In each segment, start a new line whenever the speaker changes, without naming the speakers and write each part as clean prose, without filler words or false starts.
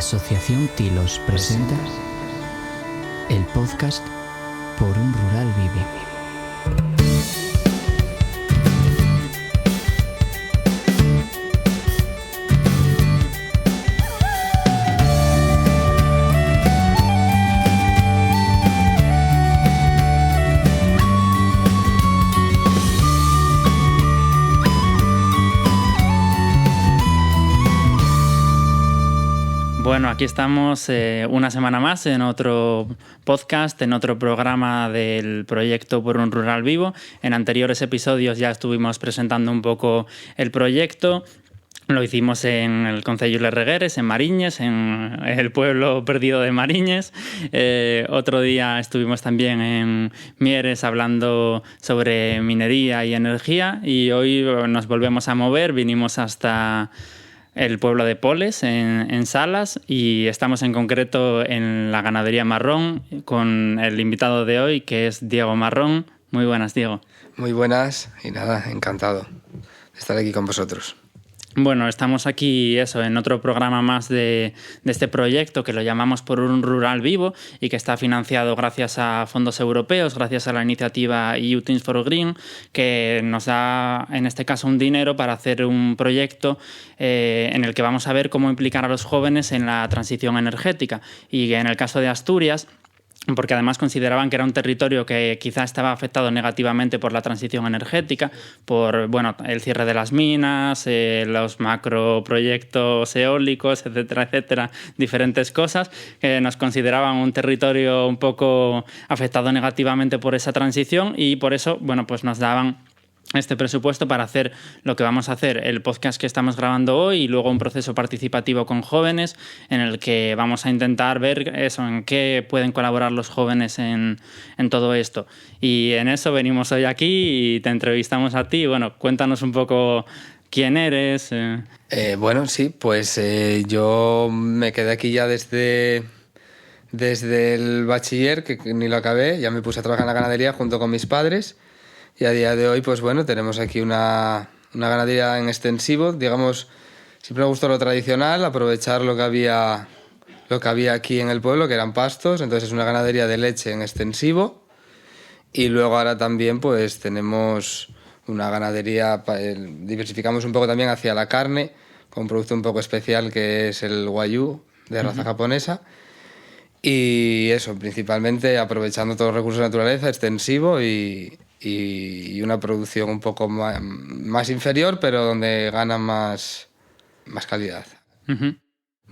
Asociación Tilos presenta el podcast Por un Rural Vive.
Bueno, aquí estamos una semana más en otro podcast, en otro programa del proyecto Por un Rural Vivo. En anteriores episodios ya estuvimos presentando un poco el proyecto. Lo hicimos en el Concello de Regueres, en Mariñes, en el pueblo perdido de Mariñes. Otro día estuvimos también en Mieres hablando sobre minería y energía. Y hoy nos volvemos a mover, vinimos hasta el pueblo de Poles, en Salas, y estamos en concreto en la ganadería Marrón con el invitado de hoy, que es Diego Marrón. Muy buenas, Diego.
Muy buenas y nada, encantado de estar aquí con vosotros.
Bueno, estamos aquí en otro programa más de este proyecto que lo llamamos Por un Rural Vivo y que está financiado gracias a fondos europeos, gracias a la iniciativa EU Teams for Green, que nos da en este caso un dinero para hacer un proyecto en el que vamos a ver cómo implicar a los jóvenes en la transición energética. Y en el caso de Asturias, porque además consideraban que era un territorio que quizá estaba afectado negativamente por la transición energética, por el cierre de las minas, los macroproyectos eólicos, etcétera, etcétera, diferentes cosas, que nos consideraban un territorio un poco afectado negativamente por esa transición y por eso, pues nos daban este presupuesto para hacer lo que vamos a hacer, el podcast que estamos grabando hoy y luego un proceso participativo con jóvenes en el que vamos a intentar ver en qué pueden colaborar los jóvenes en todo esto. Y en eso venimos hoy aquí y te entrevistamos a ti. Bueno, cuéntanos un poco quién eres.
Yo me quedé aquí ya desde el bachiller, que ni lo acabé, ya me puse a trabajar en la ganadería junto con mis padres. Y a día de hoy, tenemos aquí una ganadería en extensivo. Digamos, siempre me gustó lo tradicional, aprovechar lo que había aquí en el pueblo, que eran pastos. Entonces es una ganadería de leche en extensivo. Y luego ahora también tenemos una ganadería, diversificamos un poco también hacia la carne, con un producto un poco especial que es el Wagyu, de raza japonesa. Y eso, principalmente aprovechando todos los recursos de naturaleza, extensivo y una producción un poco más inferior, pero donde gana más calidad.
Uh-huh.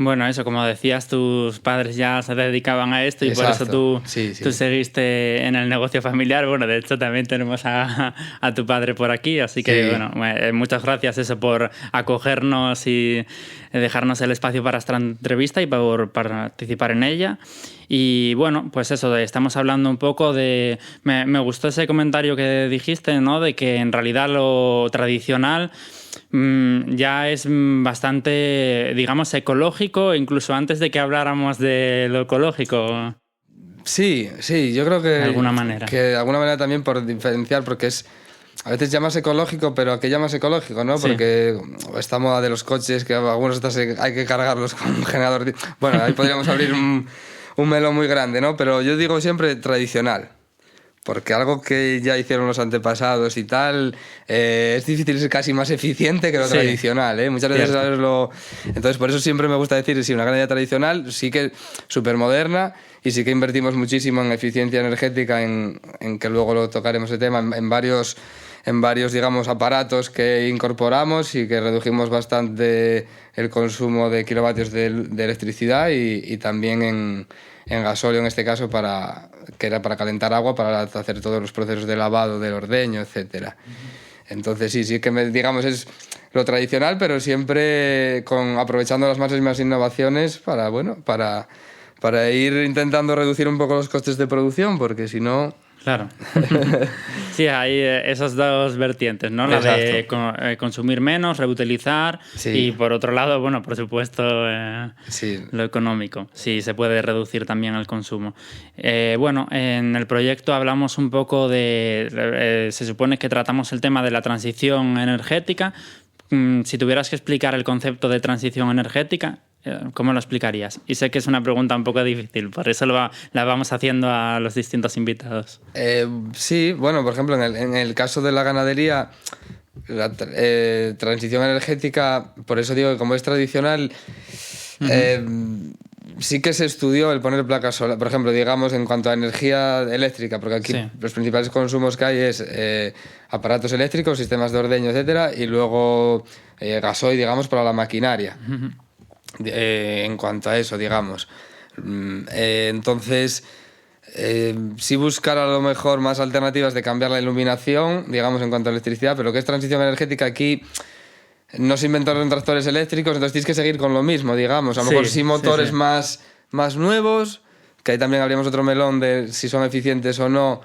Bueno, eso, como decías, tus padres ya se dedicaban a esto y
exacto.
Por eso tú seguiste en el negocio familiar. Bueno, de hecho también tenemos a tu padre por aquí, así que muchas gracias por acogernos y dejarnos el espacio para esta entrevista y por participar en ella. Y estamos hablando un poco de... Me gustó ese comentario que dijiste, ¿no? De que en realidad lo tradicional ya es bastante, digamos, ecológico, incluso antes de que habláramos de lo ecológico.
Sí, yo creo que...
De alguna manera.
Que de alguna manera también por diferenciar, porque es... A veces llamas ecológico, pero ¿a qué llamas ecológico, no? Porque esta moda de los coches, que algunos hay que cargarlos con un generador... Bueno, ahí podríamos abrir un melón muy grande, ¿no? Pero yo digo siempre tradicional. Porque algo que ya hicieron los antepasados y tal, es difícil ser casi más eficiente que lo tradicional, ¿eh? Muchas veces Entonces, por eso siempre me gusta decir, sí, una ganadería tradicional, sí que súper moderna y sí que invertimos muchísimo en eficiencia energética, en que luego lo tocaremos el tema, en varios, digamos, aparatos que incorporamos y que redujimos bastante el consumo de kilovatios de electricidad y también en gasóleo en este caso, que era para calentar agua, para hacer todos los procesos de lavado, del ordeño, etcétera. Entonces sí que digamos es lo tradicional, pero siempre aprovechando las máximas innovaciones para ir intentando reducir un poco los costes de producción, porque si no...
Claro. Sí, hay esas dos vertientes, ¿no? La de consumir menos, reutilizar y por otro lado, por supuesto, lo económico. Sí, se puede reducir también el consumo. En el proyecto hablamos un poco se supone que tratamos el tema de la transición energética. Si tuvieras que explicar el concepto de transición energética, ¿Cómo lo explicarías? Y sé que es una pregunta un poco difícil, por eso la vamos haciendo a los distintos invitados.
Sí, bueno, por ejemplo, en el caso de la ganadería, la transición energética, por eso digo que como es tradicional, sí que se estudió el poner placas solares, por ejemplo, digamos, en cuanto a energía eléctrica, porque aquí los principales consumos que hay es aparatos eléctricos, sistemas de ordeño, etcétera, y luego gasoil, digamos, para la maquinaria. En cuanto a eso, digamos. Entonces, sí buscar a lo mejor más alternativas de cambiar la iluminación, digamos, en cuanto a electricidad, pero lo que es transición energética aquí no se inventaron tractores eléctricos, entonces tienes que seguir con lo mismo, digamos. A lo mejor sí motores más nuevos, que ahí también habríamos otro melón de si son eficientes o no,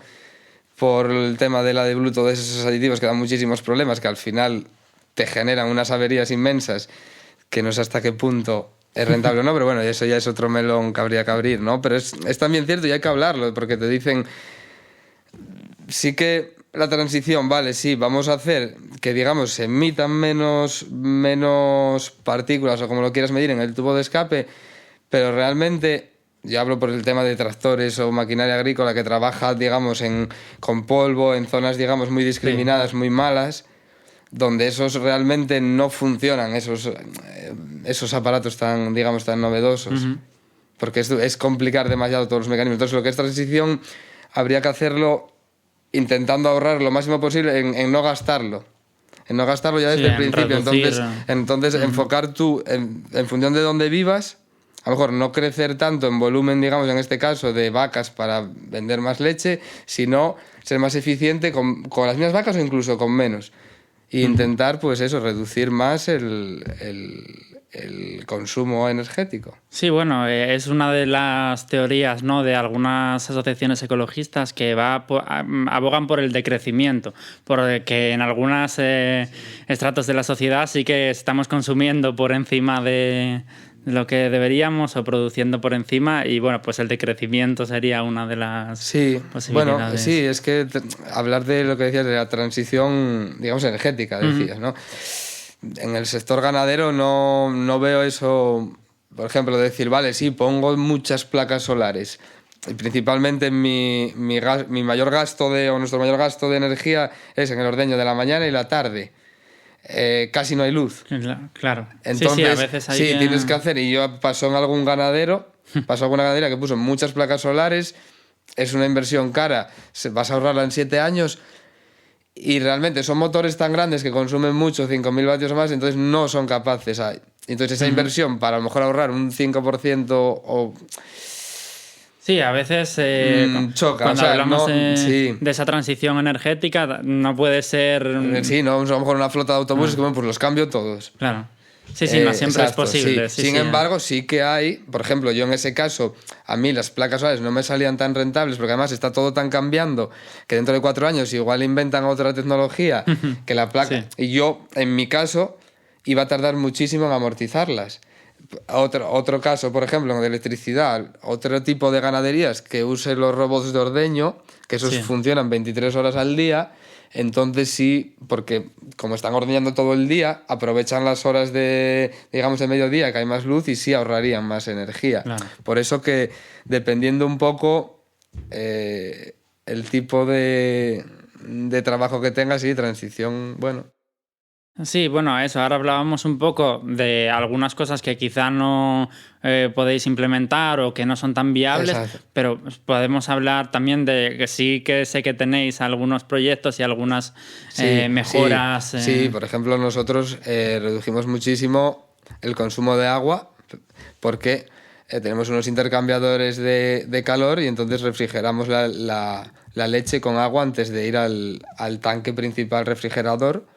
por el tema de la de Bluetooth, de esos aditivos que dan muchísimos problemas, que al final te generan unas averías inmensas, que no sé hasta qué punto es rentable o no, pero bueno, eso ya es otro melón que habría que abrir, ¿no? Pero es también cierto y hay que hablarlo, porque te dicen, sí que la transición, vale, sí, vamos a hacer que, digamos, se emitan menos partículas o como lo quieras medir en el tubo de escape, pero realmente, yo hablo por el tema de tractores o maquinaria agrícola que trabaja, digamos, con polvo, en zonas, digamos, muy discriminadas, muy malas, donde esos realmente no funcionan, esos aparatos tan, digamos, tan novedosos. Porque es complicar demasiado todos los mecanismos. Entonces, lo que es transición, habría que hacerlo intentando ahorrar lo máximo posible en no gastarlo. En no gastarlo ya desde el principio. Entonces enfocar tú, en función de dónde vivas, a lo mejor no crecer tanto en volumen, digamos, en este caso, de vacas para vender más leche, sino ser más eficiente con las mismas vacas o incluso con menos. E intentar, pues eso, reducir más el consumo energético.
Sí, bueno, es una de las teorías, ¿no?, de algunas asociaciones ecologistas que abogan por el decrecimiento, porque en algunos estratos de la sociedad sí que estamos consumiendo por encima de lo que deberíamos o produciendo por encima, y bueno, pues el decrecimiento sería una de las posibilidades.
Bueno, sí, es que hablar de lo que decías de la transición, digamos, energética, decías, ¿no? En el sector ganadero no veo eso, por ejemplo, de decir, vale, sí, pongo muchas placas solares. Y principalmente mi mayor gasto o nuestro mayor gasto de energía es en el ordeño de la mañana y la tarde. Casi no hay luz.
Claro.
Entonces,
a veces hay
tienes que hacer, y yo pasó en alguna ganadería que puso muchas placas solares, es una inversión cara, vas a ahorrarla en 7 años, y realmente son motores tan grandes que consumen mucho, 5.000 vatios o más, entonces no son capaces. Entonces esa inversión para a lo mejor ahorrar un 5% o...
Sí, a veces
choca.
Cuando hablamos de esa transición energética no puede ser...
Sí, no, a lo mejor una flota de autobuses que bueno, pues los cambio todos.
Claro. Sí, no siempre es posible.
Sin embargo, sí que hay, por ejemplo, yo en ese caso, a mí las placas solares no me salían tan rentables porque además está todo tan cambiando que dentro de 4 años igual inventan otra tecnología que la placa. Y yo, en mi caso, iba a tardar muchísimo en amortizarlas. Otro caso, por ejemplo, de electricidad, otro tipo de ganaderías que use los robots de ordeño, que esos funcionan 23 horas al día. Entonces sí, porque como están ordeñando todo el día, aprovechan las horas de mediodía, que hay más luz, y sí ahorrarían más energía. Claro. Por eso que, dependiendo un poco el tipo de trabajo que tengas, sí, transición, bueno.
Sí, bueno, eso. Ahora hablábamos un poco de algunas cosas que quizá no podéis implementar o que no son tan viables. Exacto. Pero podemos hablar también de que sí que sé que tenéis algunos proyectos y algunas mejoras.
Sí, por ejemplo, nosotros redujimos muchísimo el consumo de agua porque tenemos unos intercambiadores de calor y entonces refrigeramos la leche con agua antes de ir al tanque principal refrigerador.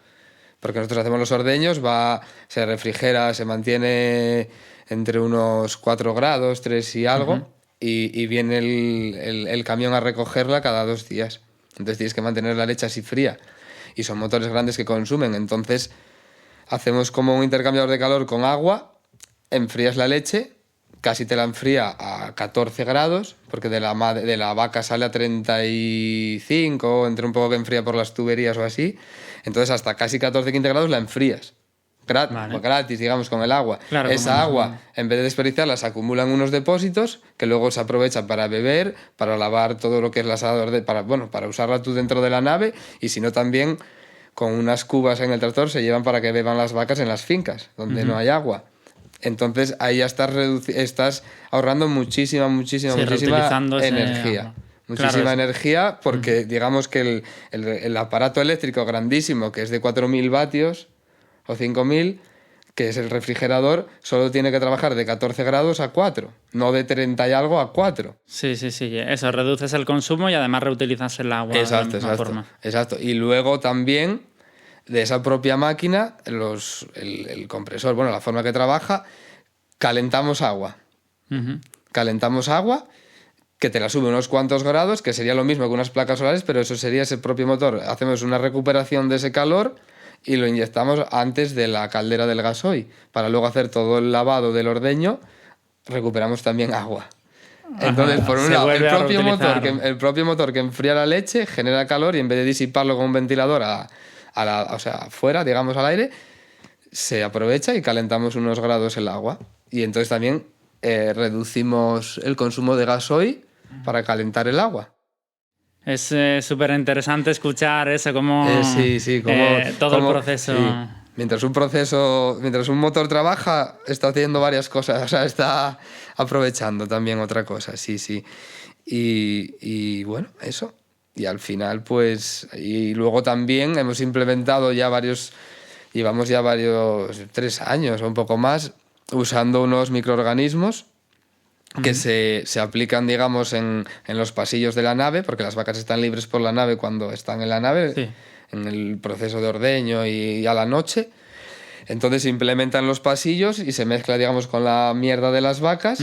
Porque nosotros hacemos los ordeños, se refrigera, se mantiene entre unos 4 grados, 3 y algo, y viene el camión a recogerla cada 2 días. Entonces tienes que mantener la leche así fría. Y son motores grandes que consumen. Entonces hacemos como un intercambiador de calor con agua, enfrías la leche, casi te la enfría a 14 grados, porque de la vaca sale a 35, entre un poco que enfría por las tuberías o así. Entonces hasta casi 14-15 grados la enfrías. gratis, digamos, con el agua.
Claro,
esa agua, en vez de desperdiciarla, se acumula en unos depósitos que luego se aprovechan para beber, para lavar todo lo que es el asador, para usarla tú dentro de la nave, y si no también con unas cubas en el tractor se llevan para que beban las vacas en las fincas, donde no hay agua. Entonces ahí ya estás ahorrando muchísima energía. Muchísima energía porque digamos que el aparato eléctrico grandísimo, que es de 4.000 vatios o 5.000, que es el refrigerador, solo tiene que trabajar de 14 grados a 4, no de 30 y algo a 4.
Sí, eso, reduces el consumo y además reutilizas el agua de la misma forma.
Exacto. Y luego también de esa propia máquina, el compresor, la forma que trabaja, calentamos agua. Calentamos agua que te la sube unos cuantos grados, que sería lo mismo que unas placas solares, pero eso sería ese propio motor. Hacemos una recuperación de ese calor y lo inyectamos antes de la caldera del gasoil, para luego hacer todo el lavado del ordeño, recuperamos también agua. Entonces, por un lado, el propio motor que enfría la leche genera calor y en vez de disiparlo con un ventilador afuera, digamos al aire, se aprovecha y calentamos unos grados el agua. Y entonces también reducimos el consumo de gasoil para calentar el agua.
Es súper interesante escuchar eso, como todo el proceso. Sí.
Mientras un motor trabaja, está haciendo varias cosas, está aprovechando también otra cosa, sí. Y bueno, eso. Y al final, pues, y luego también hemos implementado llevamos 3 años o un poco más, usando unos microorganismos que se aplican, digamos, en los pasillos de la nave, porque las vacas están libres por la nave cuando están en la nave, en el proceso de ordeño y a la noche. Entonces se implementan en los pasillos y se mezcla, digamos, con la mierda de las vacas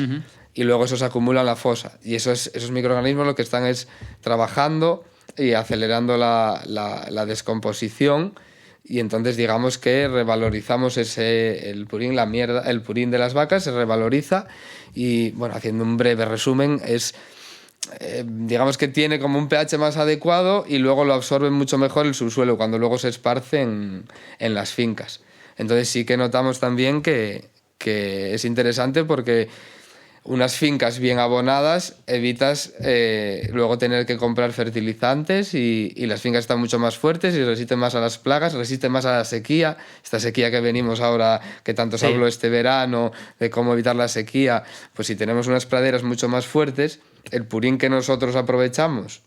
y luego eso se acumula en la fosa. Y esos microorganismos lo que están es trabajando y acelerando la descomposición. Y entonces digamos que revalorizamos el purín de las vacas se revaloriza y, bueno, haciendo un breve resumen, digamos que tiene como un pH más adecuado y luego lo absorbe mucho mejor el subsuelo cuando luego se esparce en las fincas. Entonces sí que notamos también que es interesante porque unas fincas bien abonadas evitas luego tener que comprar fertilizantes y las fincas están mucho más fuertes y resisten más a las plagas, resisten más a la sequía. Esta sequía que venimos ahora, que tanto se habló este verano, de cómo evitar la sequía, pues si tenemos unas praderas mucho más fuertes, el purín que nosotros aprovechamos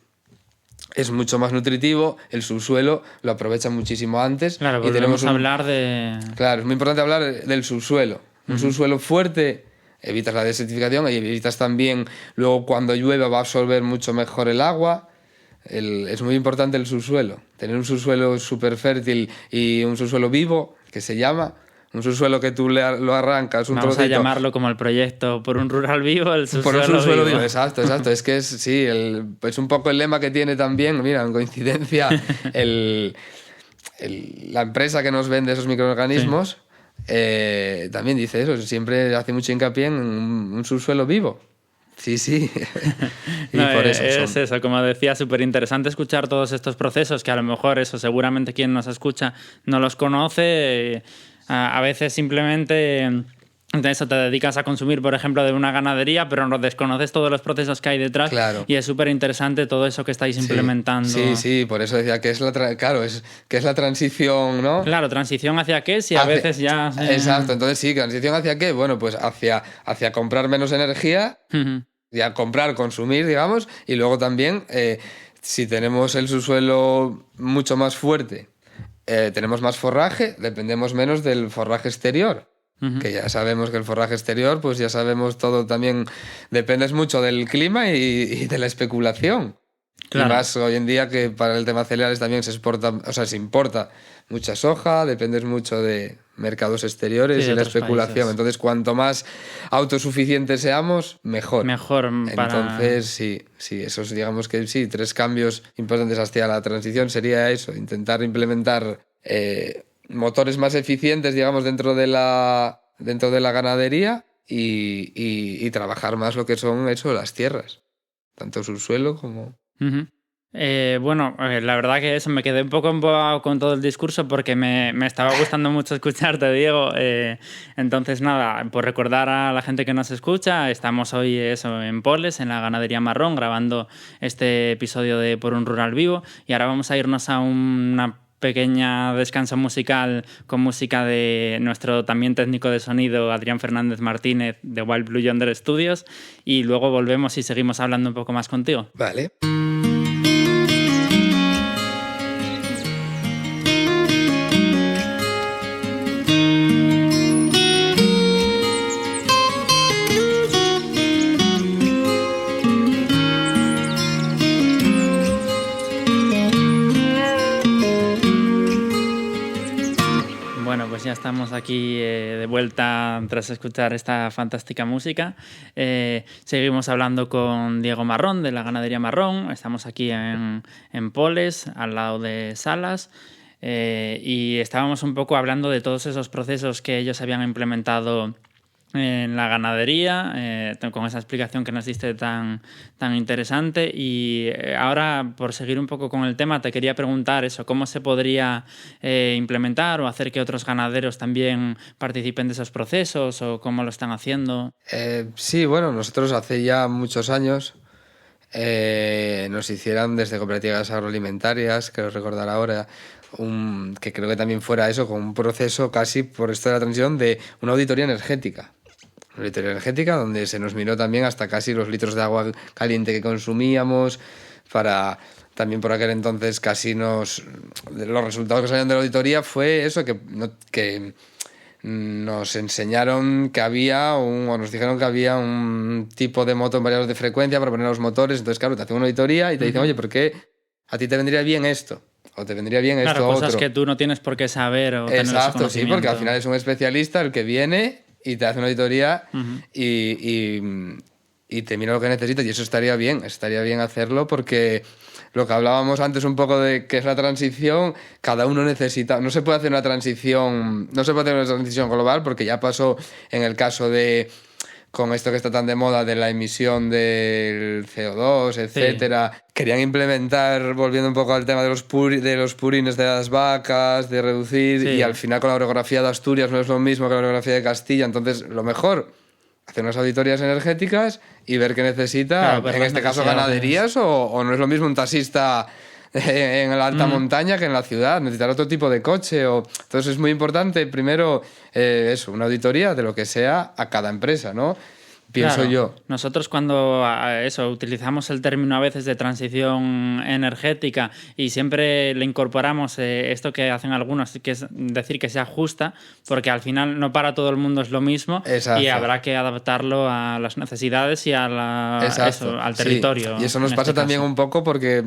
es mucho más nutritivo, el subsuelo lo aprovecha muchísimo antes.
Claro, y tenemos a hablar de...
Claro, es muy importante hablar del subsuelo. Un subsuelo fuerte, evitas la desertificación y evitas también, luego cuando llueve va a absorber mucho mejor el agua. Es muy importante el subsuelo. Tener un subsuelo súper fértil y un subsuelo vivo, que se llama... Un subsuelo que tú lo arrancas un
Vamos
trocito.
A llamarlo como el proyecto Por un rural vivo, el subsuelo,
por un subsuelo vivo. Exacto. Es que es un poco el lema que tiene también, mira, en coincidencia, la empresa que nos vende esos microorganismos también dice eso, siempre hace mucho hincapié en un subsuelo vivo. Sí. Y
no,
por eso
es eso, como decía, súper interesante escuchar todos estos procesos que a lo mejor seguramente quien nos escucha no los conoce. A veces simplemente eso, te dedicas a consumir, por ejemplo, de una ganadería, pero no desconoces todos los procesos que hay detrás.
Claro.
Y es súper interesante todo eso que estáis implementando.
Sí, por eso decía que es la transición, ¿no?
Claro, transición hacia qué, si a veces ya...
Exacto, entonces sí, transición hacia qué, bueno, pues hacia comprar menos energía, ya consumir, digamos, y luego también, si tenemos el subsuelo mucho más fuerte, tenemos más forraje, dependemos menos del forraje exterior. Que ya sabemos que el forraje exterior, pues ya sabemos todo también, dependes mucho del clima y de la especulación. Claro. Y más hoy en día que para el tema cereales también se importa mucha soja, dependes mucho de mercados exteriores y la especulación. Países. Entonces, cuanto más autosuficientes seamos, mejor. Entonces, sí, esos digamos que sí, 3 cambios importantes hacia la transición sería eso, intentar implementar motores más eficientes, digamos, dentro de la ganadería y trabajar más lo que son las tierras, tanto subsuelo como...
La verdad que eso, me quedé un poco embobado con todo el discurso porque me estaba gustando mucho escucharte, Diego. Entonces, nada, por recordar a la gente que nos escucha, estamos hoy en Poles, en la ganadería marrón, grabando este episodio de Por un Rural Vivo, y ahora vamos a irnos a una pequeña descanso musical con música de nuestro también técnico de sonido, Adrián Fernández Martínez, de Wild Blue Yonder Studios, y luego volvemos y seguimos hablando un poco más contigo.
Vale.
Ya estamos aquí de vuelta tras escuchar esta fantástica música. Seguimos hablando con Diego Marrón, de la ganadería Marrón. Estamos aquí en Poles, al lado de Salas. Y estábamos un poco hablando de todos esos procesos que ellos habían implementado en la ganadería, con esa explicación que nos diste tan interesante. Y ahora, por seguir un poco con el tema, te quería preguntar eso, ¿cómo se podría implementar o hacer que otros ganaderos también participen de esos procesos, o cómo lo están haciendo?
Sí, bueno, nosotros hace ya muchos años nos hicieron desde cooperativas agroalimentarias, creo recordar ahora, que creo que también fuera eso, con un proceso casi por esto de la transición de una auditoría energética. Una auditoría energética donde se nos miró también hasta casi los litros de agua caliente que consumíamos, para también por aquel entonces casi los resultados que salían de la auditoría fue eso, que nos enseñaron que nos dijeron que había un tipo de moto en variables de frecuencia para poner los motores. Entonces, claro, te hacen una auditoría y te dicen, oye, ¿por qué a ti te vendría bien esto? O te vendría bien esto
claro,
otro.
Cosas que tú no tienes por qué saber o tener ese conocimiento.
Exacto, sí, porque al final es un especialista el que viene y te hace una auditoría y te mira lo que necesitas, y eso estaría bien hacerlo, porque lo que hablábamos antes un poco de que es la transición, cada uno necesita, no se puede hacer una transición global, porque ya pasó en el caso de, con esto que está tan de moda de la emisión del CO2, etcétera. Sí. Querían implementar, volviendo un poco al tema de los purines de las vacas, de reducir, sí. Y al final con la orografía de Asturias no es lo mismo que la orografía de Castilla. Entonces, lo mejor, hacer unas auditorías energéticas y ver qué necesita, claro, en este caso ganaderías, o no es lo mismo un taxista en la alta montaña que en la ciudad, necesitar otro tipo de coche. Entonces es muy importante, primero, una auditoría de lo que sea a cada empresa, ¿no? Pienso yo.
Nosotros cuando utilizamos el término a veces de transición energética y siempre le incorporamos esto que hacen algunos, que es decir que sea justa, porque al final no para todo el mundo es lo mismo. Exacto. Y habrá que adaptarlo a las necesidades y al territorio.
Sí. Y eso nos pasa también un poco porque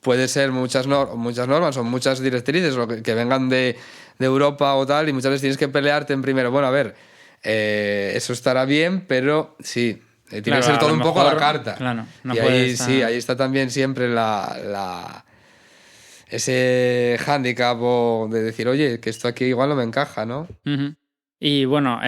puede ser muchas normas o muchas directrices que vengan de Europa o tal, y muchas veces tienes que pelearte en primero. Bueno, a ver, eso estará bien, pero sí, tiene que ser todo un poco a la carta.
Claro, no
y ahí está también siempre ese hándicap de decir, oye, que esto aquí igual no me encaja, ¿no?
Uh-huh. Y bueno,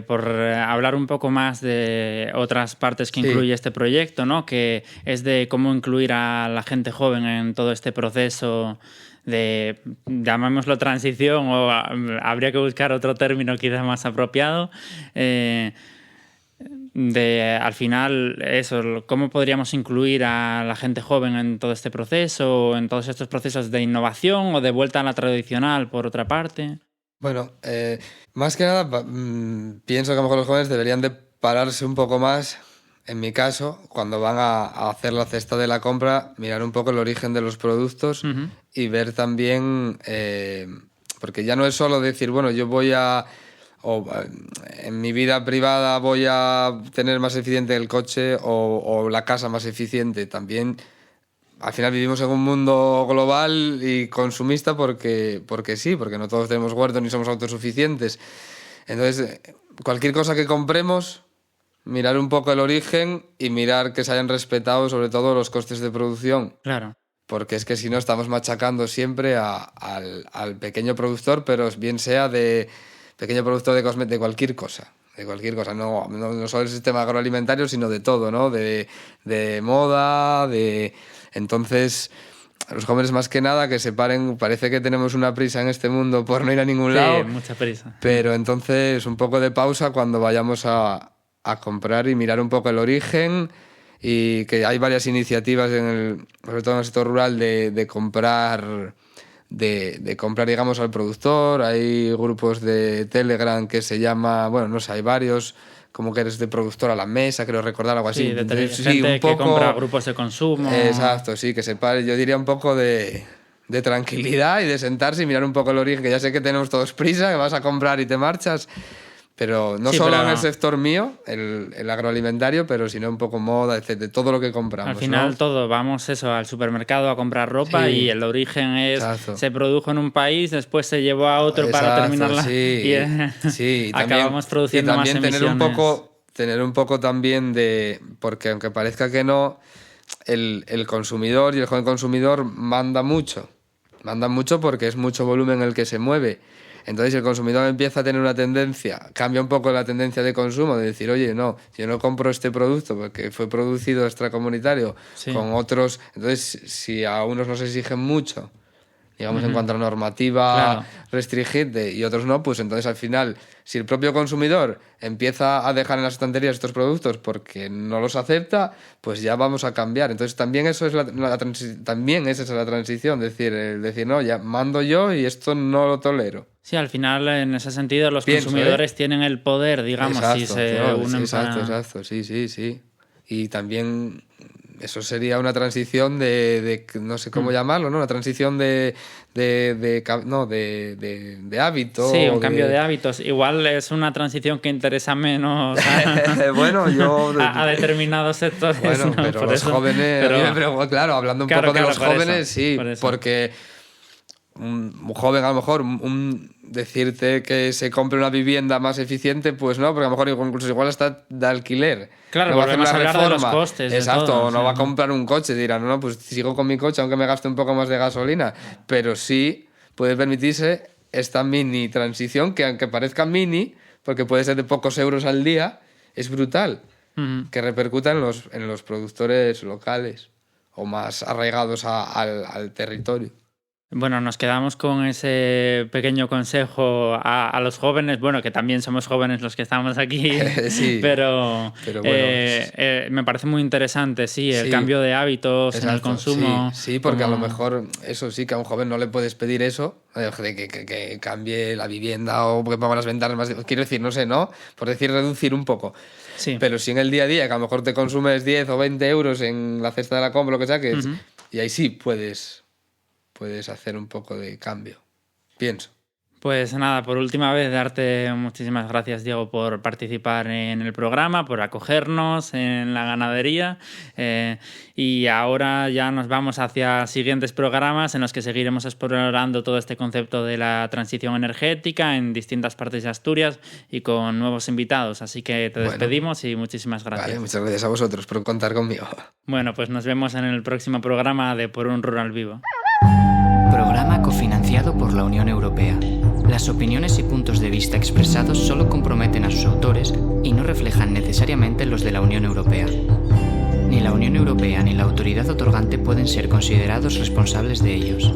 por hablar un poco más de otras partes que incluye este proyecto, ¿no? Que es de cómo incluir a la gente joven en todo este proceso de, llamémoslo transición, o habría que buscar otro término quizás más apropiado, al final eso, cómo podríamos incluir a la gente joven en todo este proceso, en todos estos procesos de innovación o de vuelta a la tradicional, por otra parte.
Bueno, más que nada pienso que a lo mejor los jóvenes deberían de pararse un poco más. En mi caso, cuando van a hacer la cesta de la compra, mirar un poco el origen de los productos, uh-huh. Y ver también, porque ya no es solo decir, bueno, yo en mi vida privada voy a tener más eficiente el coche o la casa más eficiente. También, al final vivimos en un mundo global y consumista porque sí, porque no todos tenemos huerto ni somos autosuficientes. Entonces, cualquier cosa que compremos, mirar un poco el origen y mirar que se hayan respetado sobre todo los costes de producción.
Claro.
Porque es que si no estamos machacando siempre al pequeño productor, pero bien sea de pequeño productor de cualquier cosa. de cualquier cosa, no solo el sistema agroalimentario, sino de todo, ¿no? De moda, Entonces, los jóvenes más que nada que se paren, parece que tenemos una prisa en este mundo por no ir a ningún lado.
Sí, mucha prisa.
Pero entonces un poco de pausa cuando vayamos a comprar y mirar un poco el origen, y que hay varias iniciativas, sobre todo en el sector rural, de comprar... De comprar, digamos, al productor. Hay grupos de Telegram que se llama, bueno, no sé, hay varios, como que eres de productor a la mesa, creo recordar algo así.
Sí, gente un poco, que compra grupos de consumo.
Exacto, sí, que se pare, yo diría un poco de tranquilidad y de sentarse y mirar un poco el origen, que ya sé que tenemos todos prisa, que vas a comprar y te marchas, pero no solo en el sector mío, el agroalimentario, pero sino un poco moda, etcétera, todo lo que compramos.
Al final, ¿no? Todo, vamos al supermercado a comprar ropa, y el origen se produjo en un país, después se llevó a otro para terminarla, y acabamos produciendo más emisiones.
Tener un poco también porque aunque parezca que no, el consumidor y el joven consumidor manda mucho porque es mucho volumen el que se mueve. Entonces el consumidor empieza a tener una tendencia, cambia un poco la tendencia de consumo, de decir, oye, no, yo no compro este producto porque fue producido extracomunitario con otros. Entonces, si a unos nos exigen mucho, digamos, en cuanto a normativa restringente, y otros no, pues entonces al final, si el propio consumidor empieza a dejar en las estanterías estos productos porque no los acepta, pues ya vamos a cambiar. Entonces también eso es también esa es la transición, decir, no, ya mando yo y esto no lo tolero.
Sí, al final, en ese sentido, los consumidores tienen el poder, digamos, si se unen.
Exacto, sí. Y también eso sería una transición de no sé cómo llamarlo, ¿no? Una transición de hábito.
Sí, un cambio de hábitos. Igual es una transición que interesa menos a determinados sectores.
Bueno, ¿no? Pero los jóvenes, claro, hablando un poco de los jóvenes, sí, porque un joven, a lo mejor, decirte que se compre una vivienda más eficiente, pues no, porque a lo mejor incluso igual está de alquiler.
Claro, no va a hacer una reforma. De los costes.
Exacto,
todo,
no va a comprar un coche, dirá, no, pues sigo con mi coche aunque me gaste un poco más de gasolina, pero sí puede permitirse esta mini transición, que aunque parezca mini, porque puede ser de pocos euros al día, es brutal, que repercuta en los productores locales o más arraigados al territorio.
Bueno, nos quedamos con ese pequeño consejo a los jóvenes, bueno, que también somos jóvenes los que estamos aquí,
sí,
pero bueno, me parece muy interesante, el cambio de hábitos en el consumo.
Sí, porque a lo mejor eso sí, que a un joven no le puedes pedir eso, de que cambie la vivienda o que ponga las ventanas más... Quiero decir, no sé, ¿no? Por decir, reducir un poco. Sí. Pero si en el día a día, que a lo mejor te consumes 10 o 20 euros en la cesta de la compra, lo que sea, y ahí sí puedes hacer un poco de cambio, pienso.
Pues nada, por última vez darte muchísimas gracias, Diego, por participar en el programa, por acogernos en la ganadería, y ahora ya nos vamos hacia siguientes programas en los que seguiremos explorando todo este concepto de la transición energética en distintas partes de Asturias y con nuevos invitados, así que te despedimos y muchísimas gracias.
Vale, muchas gracias a vosotros por contar conmigo.
Bueno, pues nos vemos en el próximo programa de Por un Rural Vivo.
Programa cofinanciado por la Unión Europea. Las opiniones y puntos de vista expresados solo comprometen a sus autores y no reflejan necesariamente los de la Unión Europea. Ni la Unión Europea ni la autoridad otorgante pueden ser considerados responsables de ellos.